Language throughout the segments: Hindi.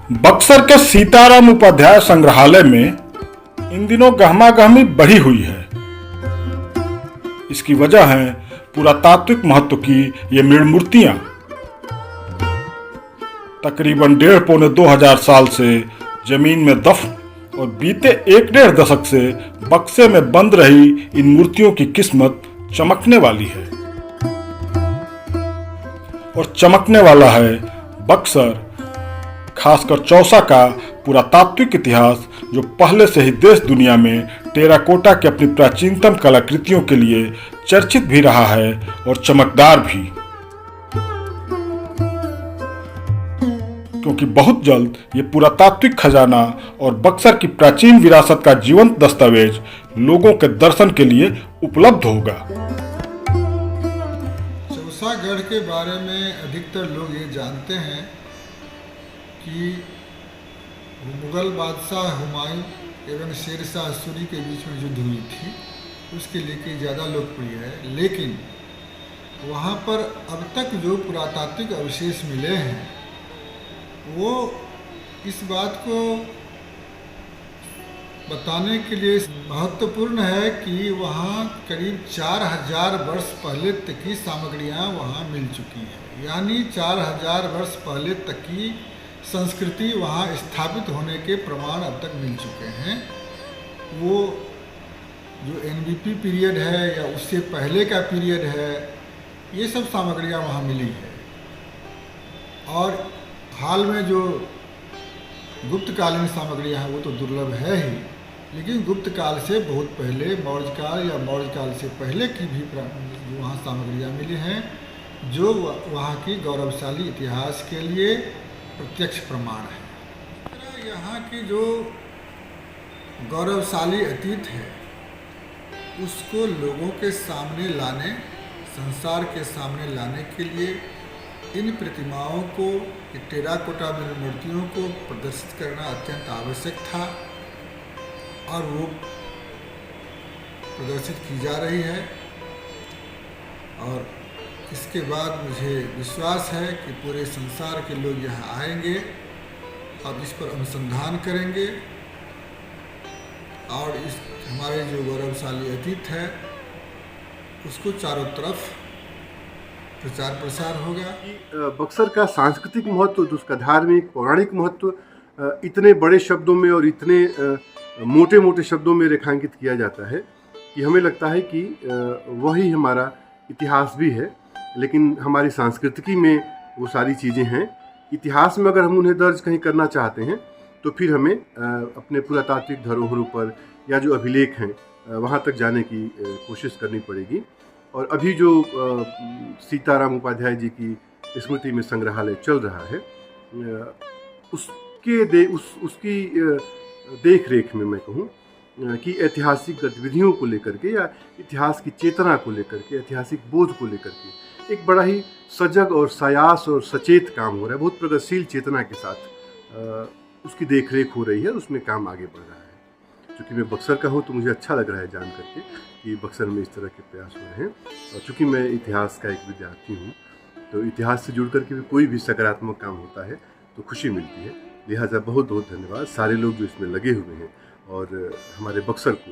बक्सर के सीताराम उपाध्याय संग्रहालय में इन दिनों गहमागहमी बढ़ी हुई है। इसकी वजह है पुरातात्विक महत्व की ये मृण मूर्तियां। तकरीबन 1.5-2 साल से जमीन में दफन और बीते 1-1.5 दशक से बक्से में बंद रही इन मूर्तियों की किस्मत चमकने वाली है। और चमकने वाला है बक्सर, खासकर चौसा का पुरातात्विक इतिहास, जो पहले से ही देश दुनिया में टेराकोटा की अपनी प्राचीनतम कलाकृतियों के लिए चर्चित भी रहा है और चमकदार भी। क्योंकि बहुत जल्द ये पुरातात्विक खजाना और बक्सर की प्राचीन विरासत का जीवंत दस्तावेज लोगों के दर्शन के लिए उपलब्ध होगा। चौसागढ़ के बारे में अधिकतर लोग ये जानते हैं कि मुगल बादशाह हुमायूं एवं शेरशाह सूरी के बीच में युद्ध हुई थी, उसके लेके ज़्यादा लोकप्रिय है। लेकिन वहाँ पर अब तक जो पुरातात्विक अवशेष मिले हैं वो इस बात को बताने के लिए महत्वपूर्ण है कि वहाँ करीब 4000 वर्ष पहले तक की सामग्रियाँ वहाँ मिल चुकी हैं। यानी 4000 वर्ष पहले तक की संस्कृति वहाँ स्थापित होने के प्रमाण अब तक मिल चुके हैं। वो जो एनबीपी पीरियड है या उससे पहले का पीरियड है, ये सब सामग्रियाँ वहाँ मिली है। और हाल में जो गुप्तकालीन सामग्रियाँ हैं वो तो दुर्लभ है ही, लेकिन गुप्त काल से बहुत पहले मौर्य काल या मौर्य काल से पहले की भी जो वहाँ सामग्रियाँ मिली हैं, जो वहाँ की गौरवशाली इतिहास के लिए प्रत्यक्ष प्रमाण है। यहाँ की जो गौरवशाली अतीत है उसको लोगों के सामने लाने, संसार के सामने लाने के लिए इन प्रतिमाओं को, टेराकोटा मूर्तियों को प्रदर्शित करना अत्यंत आवश्यक था और वो प्रदर्शित की जा रही है। और इसके बाद मुझे विश्वास है कि पूरे संसार के लोग यहाँ आएंगे और इस पर अनुसंधान करेंगे और इस हमारे जो गौरवशाली अतीत है उसको चारों तरफ प्रचार प्रसार होगा। बक्सर का सांस्कृतिक महत्व, उसका धार्मिक पौराणिक महत्व इतने बड़े शब्दों में और इतने मोटे मोटे शब्दों में रेखांकित किया जाता है कि हमें लगता है कि वही हमारा इतिहास भी है। लेकिन हमारी संस्कृति में वो सारी चीज़ें हैं। इतिहास में अगर हम उन्हें दर्ज कहीं करना चाहते हैं तो फिर हमें अपने पुरातात्विक धरोहरों पर या जो अभिलेख हैं वहाँ तक जाने की कोशिश करनी पड़ेगी। और अभी जो सीताराम उपाध्याय जी की स्मृति में संग्रहालय चल रहा है उसकी देख रेख में मैं कहूँ कि ऐतिहासिक गतिविधियों को लेकर के या इतिहास की चेतना को लेकर के, ऐतिहासिक बोध को लेकर के एक बड़ा ही सजग और सायास और सचेत काम हो रहा है। बहुत प्रगतिशील चेतना के साथ उसकी देख रेख हो रही है, उसमें काम आगे बढ़ रहा है। चूँकि मैं बक्सर का हूँ तो मुझे अच्छा लग रहा है जान करके कि बक्सर में इस तरह के प्रयास हो रहे हैं। और चूँकि मैं इतिहास का एक विद्यार्थी हूँ तो इतिहास से जुड़ करके भी कोई भी सकारात्मक काम होता है तो खुशी मिलती है। लिहाजा बहुत बहुत धन्यवाद सारे लोग जो इसमें लगे हुए हैं और हमारे बक्सर को,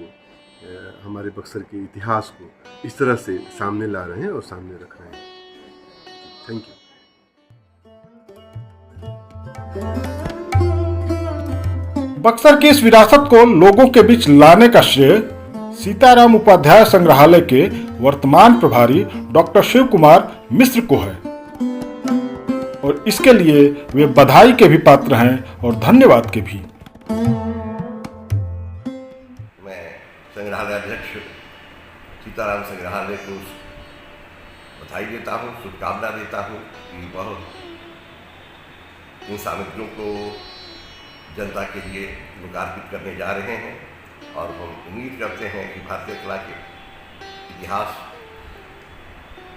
हमारे बक्सर के इतिहास को इस तरह से सामने ला रहे हैं और सामने रख रहे हैं। Thank you. बक्सर की इस विरासत को लोगों के बीच लाने का श्रेय सीताराम उपाध्याय संग्रहालय के वर्तमान प्रभारी डॉक्टर शिव कुमार मिश्र को है और इसके लिए वे बधाई के भी पात्र हैं और धन्यवाद के भी। मैं संग्रहालय अध्यक्ष सीताराम संग्रहालय को बधाई देता हूँ, शुभकामना देता हूँ कि वह इन सामग्रियों को जनता के लिए लोकार्पित करने जा रहे हैं और हम उम्मीद करते हैं कि भारतीय कला के इतिहास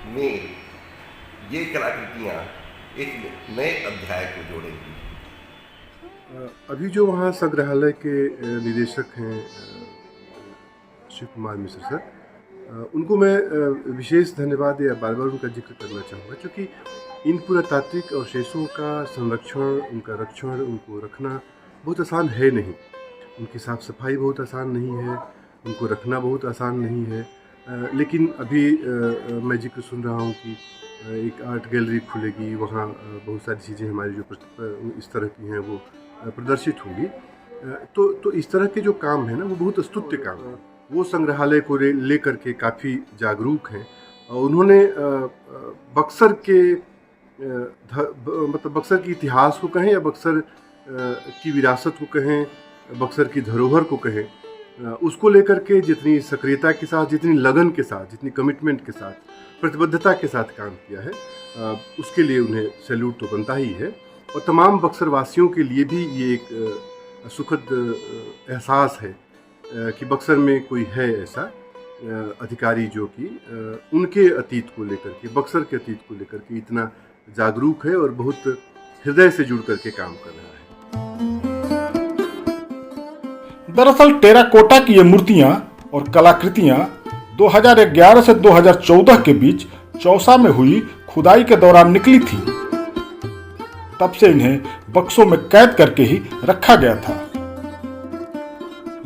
में ये कलाकृतियाँ एक नए अध्याय को जोड़ेंगी। अभी जो वहाँ संग्रहालय के निदेशक हैं शिव कुमार मिश्र सर, उनको मैं विशेष धन्यवाद या बार बार उनका जिक्र करना चाहूँगा, क्योंकि इन पुरातात्विक अवशेषों का संरक्षण, उनका रक्षण, उनको रखना बहुत आसान है नहीं। उनकी साफ़ सफाई बहुत आसान नहीं है, उनको रखना बहुत आसान नहीं है। लेकिन अभी मैं जिक्र सुन रहा हूँ कि एक आर्ट गैलरी खुलेगी, वहाँ बहुत सारी चीज़ें हमारी जो इस तरह की हैं वो प्रदर्शित होंगी। तो इस तरह के जो काम है ना, वो बहुत स्तुत्य काम है। वो संग्रहालय को ले करके काफ़ी जागरूक हैं। उन्होंने बक्सर के मतलब बक्सर के इतिहास को कहें या बक्सर की विरासत को कहें, बक्सर की धरोहर को कहें, उसको लेकर के जितनी सक्रियता के साथ, जितनी लगन के साथ, जितनी कमिटमेंट के साथ, प्रतिबद्धता के साथ काम किया है, उसके लिए उन्हें सैल्यूट तो बनता ही है। और तमाम बक्सर वासियों के लिए भी ये एक सुखद एहसास है कि बक्सर में कोई है ऐसा अधिकारी जो कि उनके अतीत को लेकर के, बक्सर के अतीत को लेकर के इतना जागरूक है और बहुत हृदय से जुड़ करके काम कर रहा है। दरअसल टेराकोटा की ये मूर्तियां और कलाकृतियां 2011 से 2014 के बीच चौसा में हुई खुदाई के दौरान निकली थी। तब से इन्हें बक्सों में कैद करके ही रखा गया था।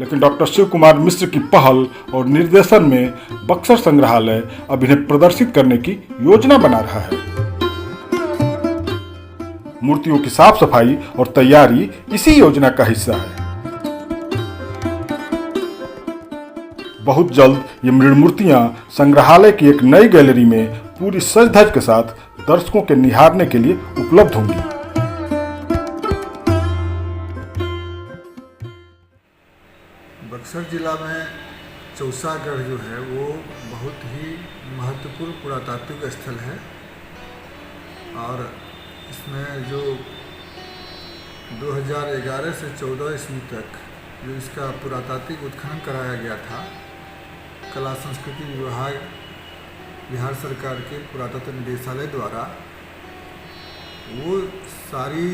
लेकिन डॉक्टर शिव कुमार मिश्र की पहल और निर्देशन में बक्सर संग्रहालय अब इन्हें प्रदर्शित करने की योजना बना रहा है। मूर्तियों की साफ सफाई और तैयारी इसी योजना का हिस्सा है। बहुत जल्द ये मृण मूर्तियां संग्रहालय की एक नई गैलरी में पूरी सज धज के साथ दर्शकों के निहारने के लिए उपलब्ध होंगी। बक्सर जिला में चौसागढ़ जो है वो बहुत ही महत्वपूर्ण पुरातात्विक स्थल है और इसमें जो 2011 से 14 ईस्वी तक जो इसका पुरातात्विक उत्खनन कराया गया था, कला संस्कृति विभाग बिहार सरकार के पुरातत्व निदेशालय द्वारा, वो सारी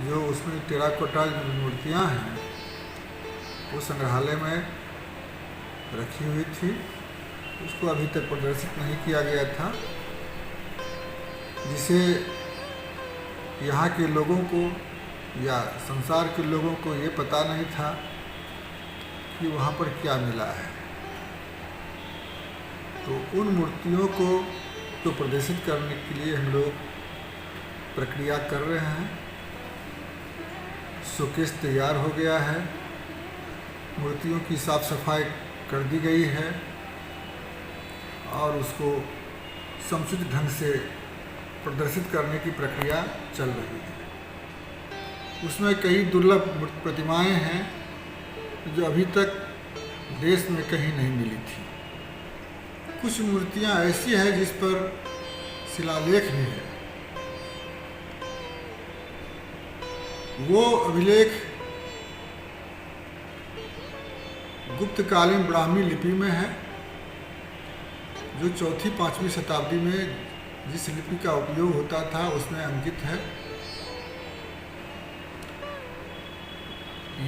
जो उसमें टेराकोटा मूर्तियाँ हैं वो संग्रहालय में रखी हुई थी। उसको अभी तक प्रदर्शित नहीं किया गया था, जिसे यहाँ के लोगों को या संसार के लोगों को ये पता नहीं था कि वहाँ पर क्या मिला है। तो उन मूर्तियों को प्रदर्शित करने के लिए हम लोग प्रक्रिया कर रहे हैं। शोकेस तैयार हो गया है, मूर्तियों की साफ सफाई कर दी गई है और उसको समुचित ढंग से प्रदर्शित करने की प्रक्रिया चल रही है। उसमें कई दुर्लभ प्रतिमाएं हैं जो अभी तक देश में कहीं नहीं मिली थी। कुछ मूर्तियां ऐसी हैं जिस पर शिलालेख भी है। वो अभिलेख गुप्तकालीन ब्राह्मी लिपि में है, जो 4वीं-5वीं शताब्दी में जिस लिपि का उपयोग होता था उसमें अंकित है।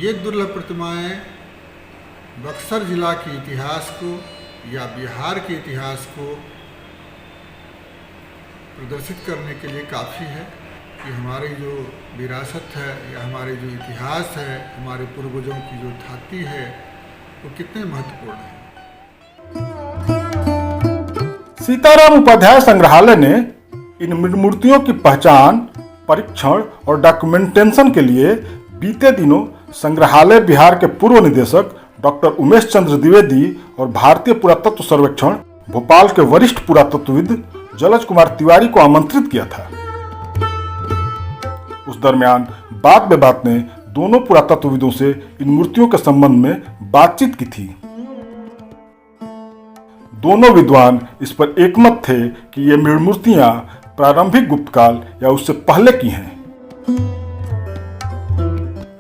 ये दुर्लभ प्रतिमाएं बक्सर जिला के इतिहास को या बिहार के इतिहास को प्रदर्शित करने के लिए काफ़ी है कि हमारी जो विरासत है या हमारे जो इतिहास है, हमारे पूर्वजों की जो ख्याति है, वो कितने महत्वपूर्ण है। सीताराम उपाध्याय संग्रहालय ने इन मूर्तियों की पहचान, परीक्षण और डॉक्यूमेंटेशन के लिए बीते दिनों संग्रहालय बिहार के पूर्व निदेशक डॉक्टर उमेश चंद्र द्विवेदी और भारतीय पुरातत्व सर्वेक्षण भोपाल के वरिष्ठ पुरातत्वविद जलज कुमार तिवारी को आमंत्रित किया था। उस दरमियान बात ने दोनों पुरातत्वविदों से इन मूर्तियों के संबंध में बातचीत की थी। दोनों विद्वान इस पर एकमत थे कि ये मूर्तियां प्रारंभिक गुप्त काल या उससे पहले की हैं।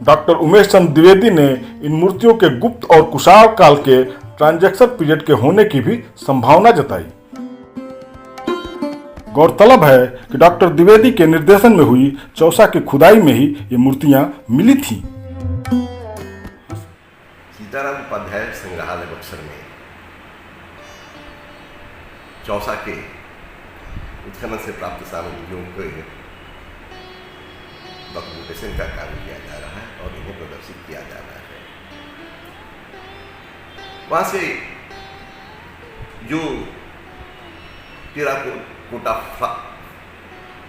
डॉक्टर उमेश चंद्र द्विवेदी ने इन मूर्तियों के गुप्त और कुशाण काल के ट्रांजैक्शन पीरियड के होने की भी संभावना जताई। गौरतलब है कि डॉक्टर द्विवेदी के निर्देशन में हुई चौसा की खुदाई में ही ये मूर्तियां मिली थीं। सीताराम उपाध्याय संग्रहालय बक्सर में चौसा के उत्खनन से प्राप्त सामग्रियों को डॉक्यूमेंटेशन का कार्य किया जा रहा है और इन्हें प्रदर्शित किया जा रहा है। वहाँ से जो टेराकोटा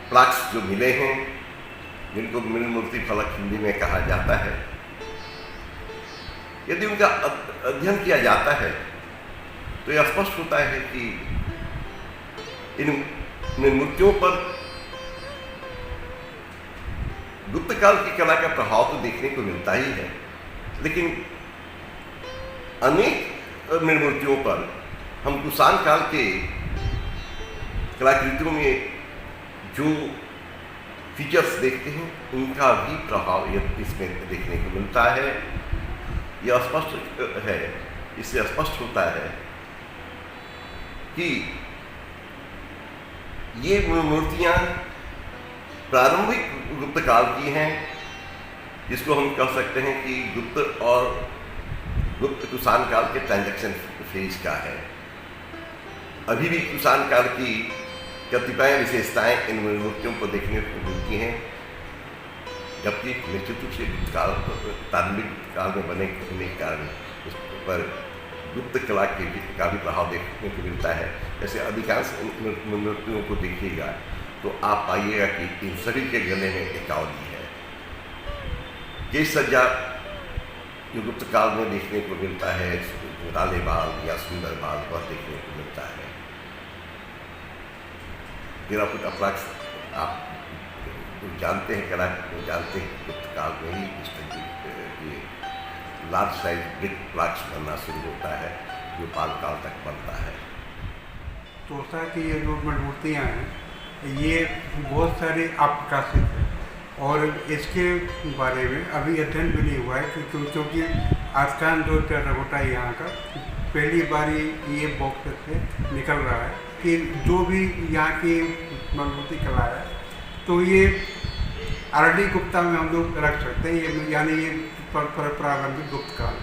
प्लाक्स जो मिले हैं, जिनको मृण मूर्ति फलक हिंदी में कहा जाता है, यदि उनका अध्ययन किया जाता है तो यह स्पष्ट होता है कि इन मूर्तियों पर गुप्त काल की कला का प्रभाव तो देखने को मिलता ही है, लेकिन अनेक मृण मूर्तियों पर हम कुषाण काल के कलाकृतियों में जो फीचर्स देखते हैं उनका भी प्रभाव इसमें देखने को मिलता है। यह स्पष्ट है, इससे स्पष्ट होता है कि ये मूर्तियाँ प्रारंभिक गुप्त काल की हैं, जिसको हम कह सकते हैं कि गुप्त और गुप्त कुषाण काल के ट्रांजैक्शन फेज का है। अभी भी कुषाण काल की कतिपय विशेषताएं इन मूर्तियों को देखने को मिलती हैं, जबकि निश्चित रूप से गुप्त काल प्रारंभिक काल में बने होने के कारण उस पर गुप्त कला का भी प्रभाव देखने को मिलता है। जैसे अधिकांश मूर्तियों को देखिएगा तो आप पाइएगा कि इन सभी के गले में एकावली है। केश सज्जा जो गुप्त काल में देखने को मिलता है, राले बाल या सुंदर बाल, वह देखने को मिलता है। टेराकोटा प्लाक्स आप जानते हैं, कला को जानते हैं, गुप्त काल में ही इस तरह के लार्ज साइज ब्रिक प्लाक्स बनना शुरू होता है, जो पाल काल तक बनता है। तोसा की ये जो मूर्तियाँ हैं ये बहुत सारे अप्रकाशित हैं और इसके बारे में अभी अध्ययन भी नहीं हुआ है, क्योंकि आजकल जो टेराकोटा यहाँ का पहली बार ये बॉक्स से निकल रहा है कि जो भी यहाँ की मूर्ति कला है तो ये आरडी गुप्ता में हम लोग रख सकते हैं, ये यानी ये प्रारंभिक गुप्त काल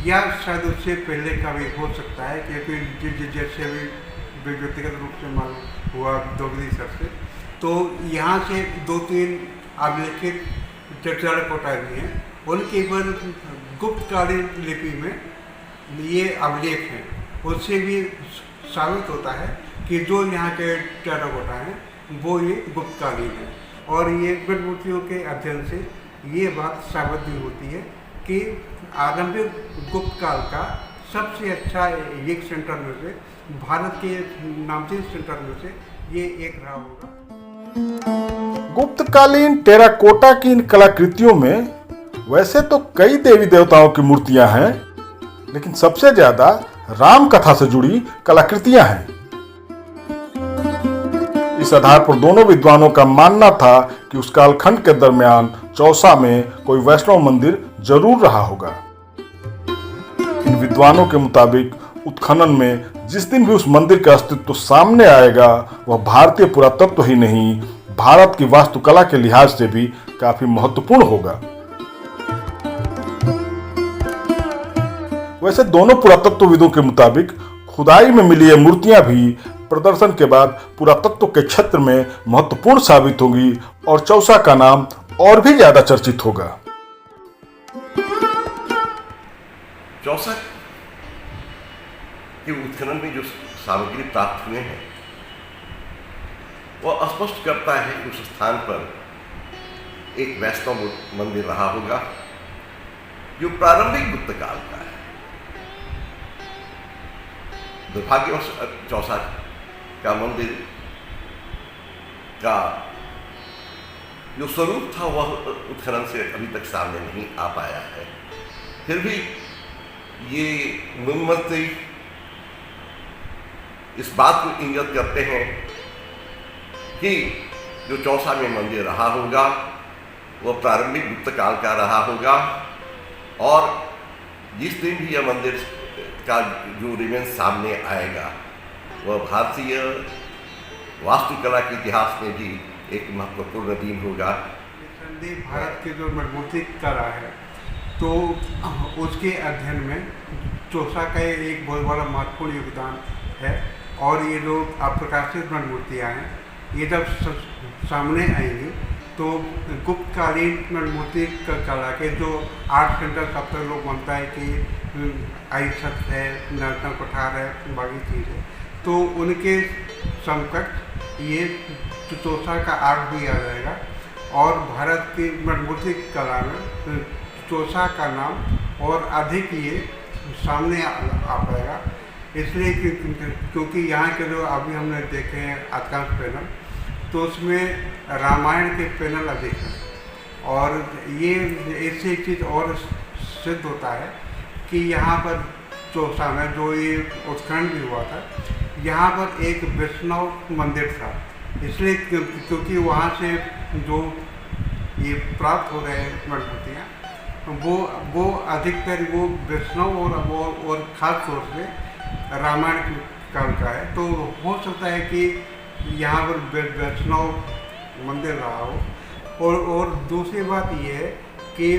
या शायद उससे पहले का भी हो सकता है, क्योंकि जैसे अभी व्यक्तिगत रूप से मालूम हुआ दोगली सर से, तो यहाँ से 2-3 अभिलेखित टेराकोटा भी हैं, उनके ऊपर गुप्तकालीन लिपि में ये अभिलेख हैं। उससे भी साबित होता है कि जो यहाँ के टेराकोटा हैं वो ये गुप्तकालीन है, और ये मृण मूर्तियों के अध्ययन से ये बात साबित भी होती है कि आरंभिक गुप्त काल का सबसे अच्छा एक सेंटर में से, भारत के नामचीन सेंटर में से ये एक रहा होगा। गुप्तकालीन टेराकोटा की इन कलाकृतियों में वैसे तो कई देवी देवताओं की मूर्तियां हैं, लेकिन सबसे ज्यादा राम कथा से जुड़ी कलाकृतियां हैं। इस आधार पर दोनों विद्वानों का मानना था कि उस कालखंड के दरमियान चौसा में कोई वैष्णव मंदिर जरूर रहा होगा। इन विद्वानों के मुताबिक उत्खनन में जिस दिन भी उस मंदिर का अस्तित्व सामने आएगा वह भारतीय पुरातत्व ही नहीं, भारत की वास्तुकला के लिहाज से भी काफी महत्वपूर्ण होगा। वैसे दोनों पुरातत्वविदों के मुताबिक खुदाई में मिली ये मूर्तियां भी प्रदर्शन के बाद पुरातत्व के क्षेत्र में महत्वपूर्ण साबित होंगी और चौसा का नाम और भी ज्यादा चर्चित होगा। चौसा के उत्खनन में जो सामग्री प्राप्त हुए हैं वह स्पष्ट करता है कि उस स्थान पर एक वैष्णव मंदिर रहा होगा जो प्रारंभिक गुप्त काल का है। दुर्भाग्यवश चौसा का मंदिर का जो स्वरूप था वह उत्खनन से अभी तक सामने नहीं आ पाया है। फिर भी ये मूर्ति इस बात को इंगित करते हैं कि जो चौसा में मंदिर रहा होगा वह प्रारंभिक गुप्त काल का रहा होगा, और जिस दिन भी यह मंदिर का जो रिमेन्स सामने आएगा वह भारतीय वास्तुकला के इतिहास में भी एक महत्वपूर्ण दिन होगा। भारत के जो मूर्ति कला है तो उसके अध्ययन में चौसा का एक बहुत बड़ा महत्वपूर्ण योगदान है, और ये जो अप्रकाशित मणि मूर्तियाँ हैं, ये जब सामने आएंगी तो गुप्तकालीन मणि मूर्ति कला के जो आर्ट सेंटर सब तक लोग मानता है कि आइसत है, नर्तन पठार है, बाकी चीज़ है, तो उनके समकक्ष ये तोसा का आर्ट भी आ जाएगा। और भारत की मणि मूर्ति कला में तोसा का नाम और अधिक ये सामने आ पाएगा, इसलिए क्योंकि यहाँ के जो अभी हमने देखे हैं अधिकांश पैनल, तो उसमें रामायण के पैनल अधिक हैं। और ये इससे एक चीज़ और सिद्ध होता है कि यहाँ पर चौसा में जो ये उत्खनन भी हुआ था, यहाँ पर एक वैष्णव मंदिर था, इसलिए क्योंकि वहाँ से जो ये प्राप्त हो रहे हैं मणि मूर्तियाँ, वो अधिकतर वो वैष्णव और खास तौर से रामायण काल का है। तो हो सकता है कि यहाँ पर वैष्णव मंदिर रहा हो। और दूसरी बात ये है कि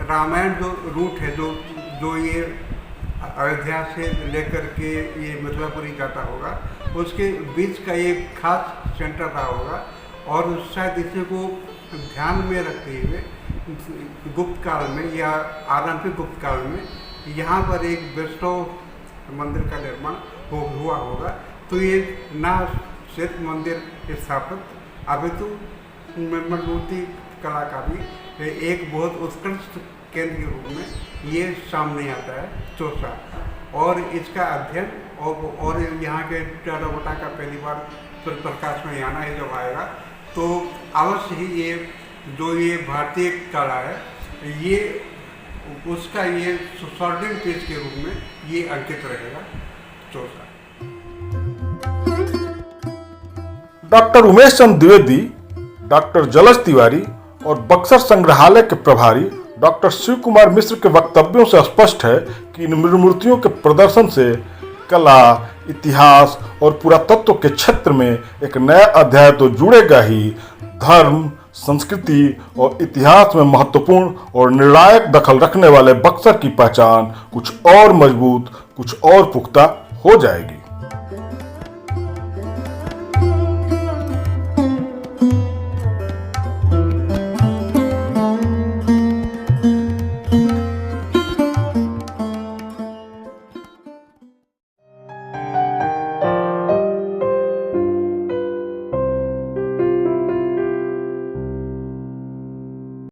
रामायण जो रूट है, जो ये अयोध्या से लेकर के ये मथुरापुरी जाता होगा, उसके बीच का एक खास सेंटर रहा होगा। और शायद इसी को ध्यान में रखते हुए गुप्त काल में या आरंभिक गुप्त काल में यहाँ पर एक वैष्णव मंदिर का निर्माण हुआ होगा। तो ये ना सिर्फ मंदिर स्थापित अपितु मणि मूर्ति कला का भी एक बहुत उत्कृष्ट केंद्र के रूप में ये सामने आता है चौसा। और इसका अध्ययन और यहाँ के टेराकोटा का पहली बार प्रकाश में आना है जब आएगा, तो अवश्य ही ये जो ये भारतीय कला है, ये उसका ये सॉर्टिंग पेज के रूप में ये अंकित रहेगा चौसा। डॉक्टर उमेश चंद द्विवेदी, डॉक्टर जलज तिवारी और बक्सर संग्रहालय के प्रभारी डॉक्टर शिव कुमार मिश्र के वक्तव्यों से स्पष्ट है कि इन मूर्तियों के प्रदर्शन से कला, इतिहास और पुरातत्व के क्षेत्र में एक नया अध्याय तो जुड़ेगा ही, धर्म, संस्कृति और इतिहास में महत्वपूर्ण और निर्णायक दखल रखने वाले बक्सर की पहचान कुछ और मजबूत, कुछ और पुख्ता हो जाएगी।